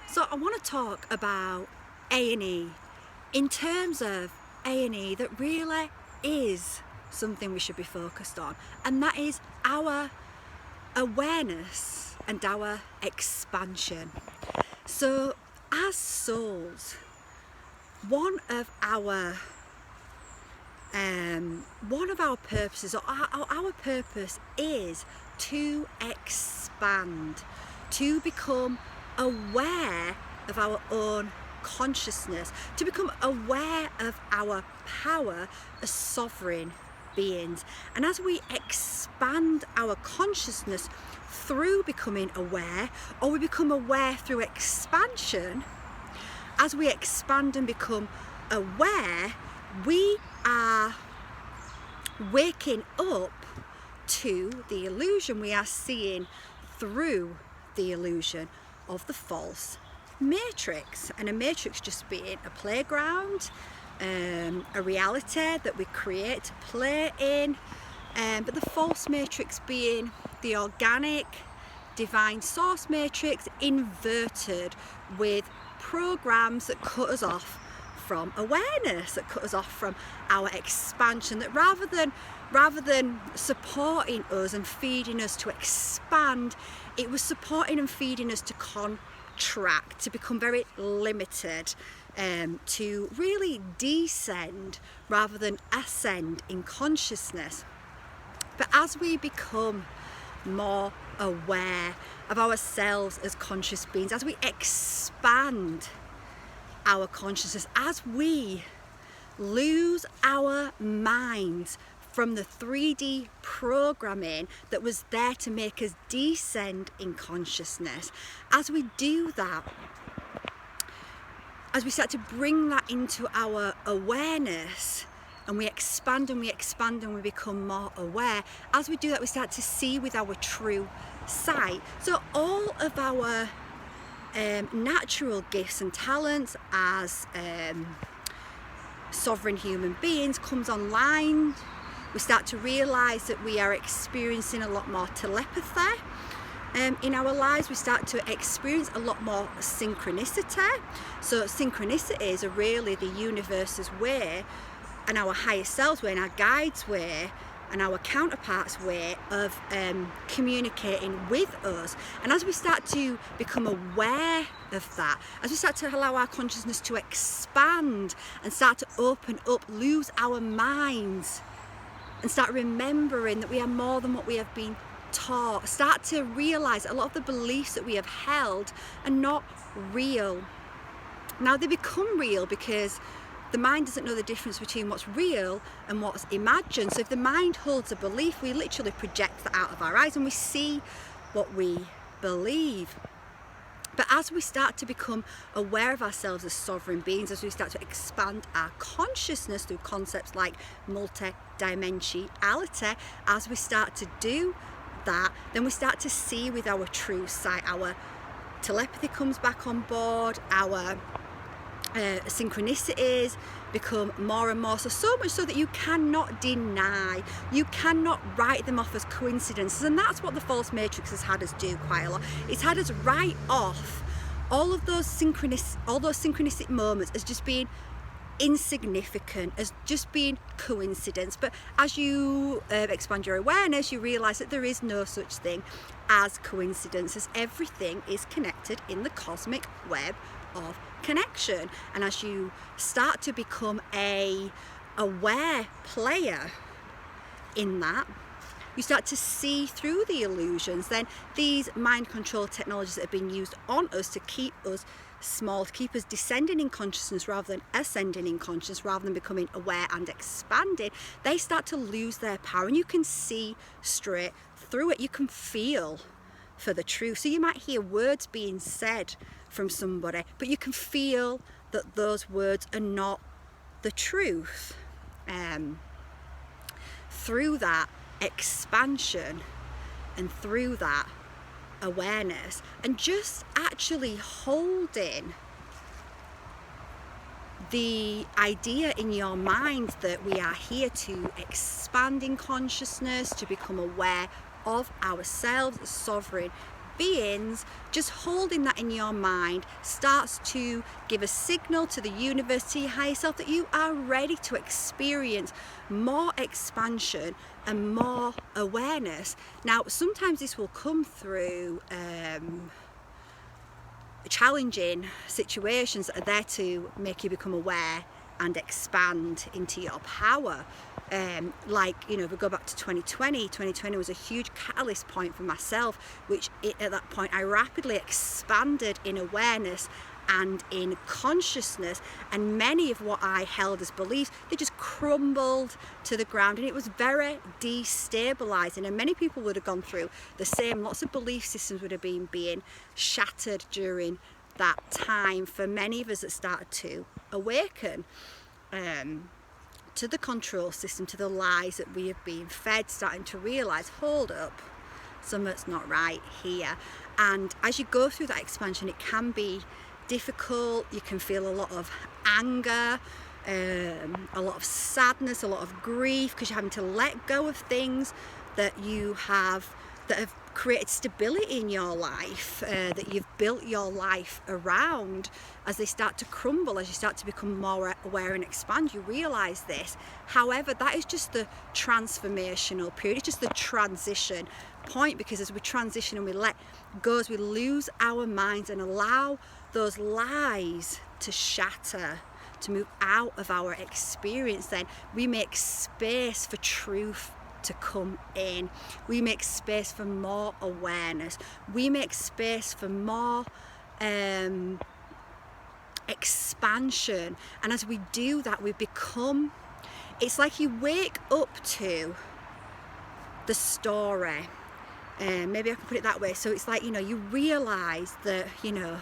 So I want to talk about A&E in terms of A&E that really is something we should be focused on, and that is our awareness and our expansion. So as souls, one of our purposes, or our purpose, is to expand, to become aware of our own consciousness, to become aware of our power as sovereign beings. And as we expand our consciousness through becoming aware, or we become aware through expansion, as we expand and become aware, we are waking up to the illusion. We are seeing through the illusion of the false matrix, and a matrix just being a playground, a reality that we create to play in, but the false matrix being the organic divine source matrix inverted with programs that cut us off from awareness, that cut us off from our expansion, that rather than supporting us and feeding us to expand, it was supporting and feeding us to contract, to become very limited, to really descend rather than ascend in consciousness. But as we become more aware of ourselves as conscious beings, as we expand our consciousness, as we lose our minds from the 3D programming that was there to make us descend in consciousness, as we do that, as we start to bring that into our awareness, and we expand and we expand and we become more aware, as we do that, we start to see with our true sight. So all of our natural gifts and talents as sovereign human beings comes online. We start to realise that we are experiencing a lot more telepathy in our lives. We start to experience a lot more synchronicity. So synchronicities are really the universe's way, and our higher selves way, and our guides' way, and our counterparts' way of communicating with us. And as we start to become aware of that, as we start to allow our consciousness to expand and start to open up, lose our minds, and start remembering that we are more than what we have been taught, start to realise a lot of the beliefs that we have held are not real. Now they become real because the mind doesn't know the difference between what's real and what's imagined. So if the mind holds a belief, we literally project that out of our eyes and we see what we believe. But as we start to become aware of ourselves as sovereign beings, as we start to expand our consciousness through concepts like multi-dimensionality, as we start to do that, then we start to see with our true sight. Our telepathy comes back on board, our synchronicities become more and more, so much so that you cannot deny, you cannot write them off as coincidences. And that's what the false matrix has had us do quite a lot. It's had us write off all those synchronistic moments as just being insignificant, as just being coincidence. But as you expand your awareness, you realize that there is no such thing as coincidences. Everything is connected in the cosmic web of connection. And as you start to become a aware player in that, you start to see through the illusions. Then these mind control technologies that have been used on us to keep us small, to keep us descending in consciousness rather than ascending in consciousness, rather than becoming aware and expanding, they start to lose their power, and you can see straight through it. You can feel for the truth. So you might hear words being said from somebody, but you can feel that those words are not the truth. Through that expansion and through that awareness, and just actually holding the idea in your mind that we are here to expand in consciousness, to become aware of ourselves as sovereign beings, just holding that in your mind starts to give a signal to the universe, to your higher self, that you are ready to experience more expansion and more awareness. Now, sometimes this will come through challenging situations that are there to make you become aware and expand into your power. Like, you know, if we go back to 2020 was a huge catalyst point for myself, which at that point I rapidly expanded in awareness and in consciousness, and many of what I held as beliefs, they just crumbled to the ground, and it was very destabilizing. And many people would have gone through the same. Lots of belief systems would have been being shattered during that time for many of us that started to awaken to the control system, to the lies that we have been fed, starting to realize, hold up, something's not right here. And as you go through that expansion, it can be difficult. You can feel a lot of anger, a lot of sadness, a lot of grief, because you're having to let go of things that have created stability in your life, that you've built your life around. As they start to crumble, as you start to become more aware and expand, you realize this. However, that is just the transformational period. It's just the transition point, because as we transition and we let go, as we lose our minds and allow those lies to shatter, to move out of our experience, then we make space for truth to come in. We make space for more awareness. We make space for more expansion. And as we do that, we become, it's like you wake up to the story. Maybe I can put it that way. So it's like, you know, you realize that, you know,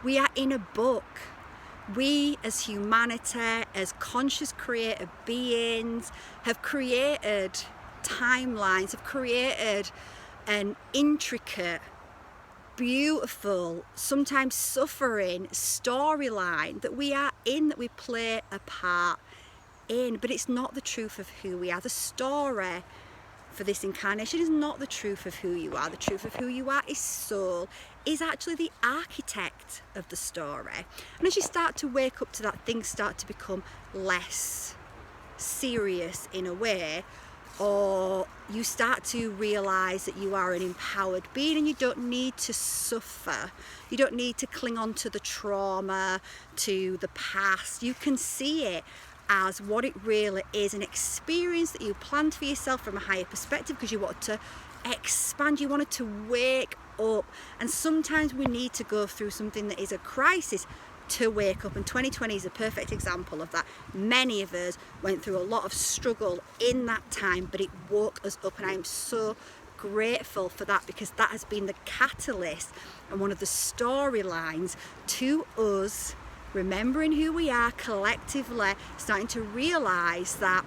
we are in a book. We as humanity, as conscious creative beings, have created timelines, have created an intricate, beautiful, sometimes suffering storyline that we are in, that we play a part in. But it's not the truth of who we are. The story for this incarnation is not the truth of who you are. The truth of who you are is soul, is actually the architect of the story. And as you start to wake up to that, things start to become less serious in a way, or you start to realize that you are an empowered being and you don't need to suffer. You don't need to cling on to the trauma, to the past. You can see it as what it really is, an experience that you planned for yourself from a higher perspective, because you wanted to expand, you wanted to wake up. And sometimes we need to go through something that is a crisis to wake up, and 2020 is a perfect example of that. Many of us went through a lot of struggle in that time, but it woke us up, and I am so grateful for that, because that has been the catalyst and one of the storylines to us remembering who we are collectively, starting to realize that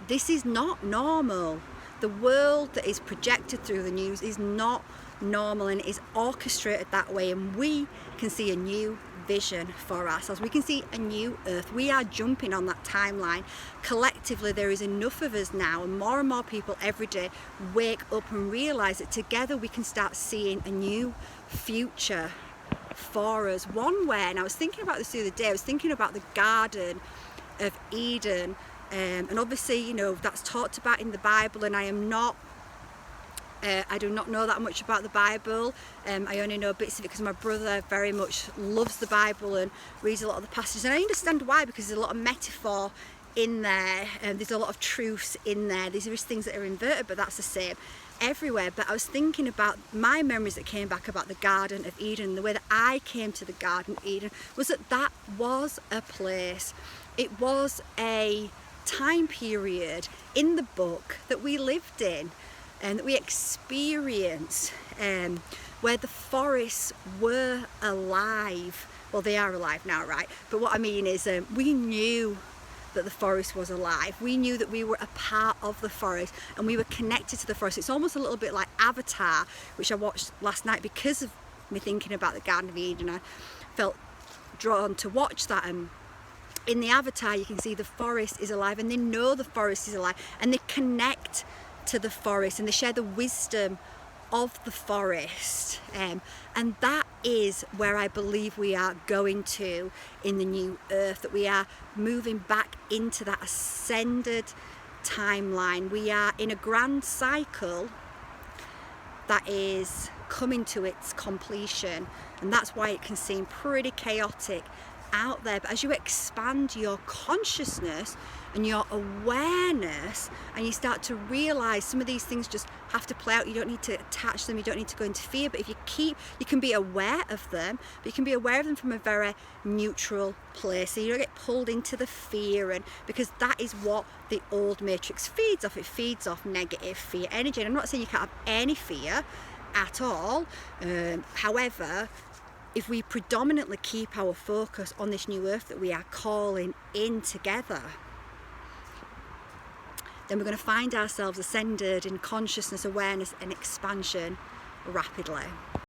this is not normal. The world that is projected through the news is not normal, and it is orchestrated that way, and we can see a new vision for ourselves. We can see a new earth. We are jumping on that timeline. Collectively, there is enough of us now, and more people every day wake up and realize that together we can start seeing a new future for us. One way, and I was thinking about this the other day, I was thinking about the Garden of Eden, and obviously, you know, that's talked about in the Bible, and I do not know that much about the Bible. I only know bits of it because my brother very much loves the Bible and reads a lot of the passages, and I understand why, because there's a lot of metaphor in there, and there's a lot of truths in there. These are just things that are inverted, but that's the same everywhere. But I was thinking about my memories that came back about the Garden of Eden. The way that I came to the Garden of Eden was that was a place, it was a time period in the book that we lived in and that we experienced, where the forests were alive. Well, they are alive now, right? But what I mean is, we knew that the forest was alive. We knew that we were a part of the forest, and we were connected to the forest. It's almost a little bit like Avatar, which I watched last night because of me thinking about the Garden of Eden. I felt drawn to watch that, and in the Avatar you can see the forest is alive, and they know the forest is alive, and they connect to the forest, and they share the wisdom of the forest, and that is where I believe we are going to in the new earth, that we are moving back into that ascended timeline. We are in a grand cycle that is coming to its completion, and that's why it can seem pretty chaotic out there. But as you expand your consciousness and your awareness, and you start to realize some of these things just have to play out, you don't need to attach them, you don't need to go into fear. But if you can be aware of them, but you can be aware of them from a very neutral place, so you don't get pulled into the fear, and because that is what the old matrix feeds off. It feeds off negative fear energy. And I'm not saying you can't have any fear at all, however, if we predominantly keep our focus on this new earth that we are calling in together, then we're going to find ourselves ascended in consciousness, awareness and expansion rapidly.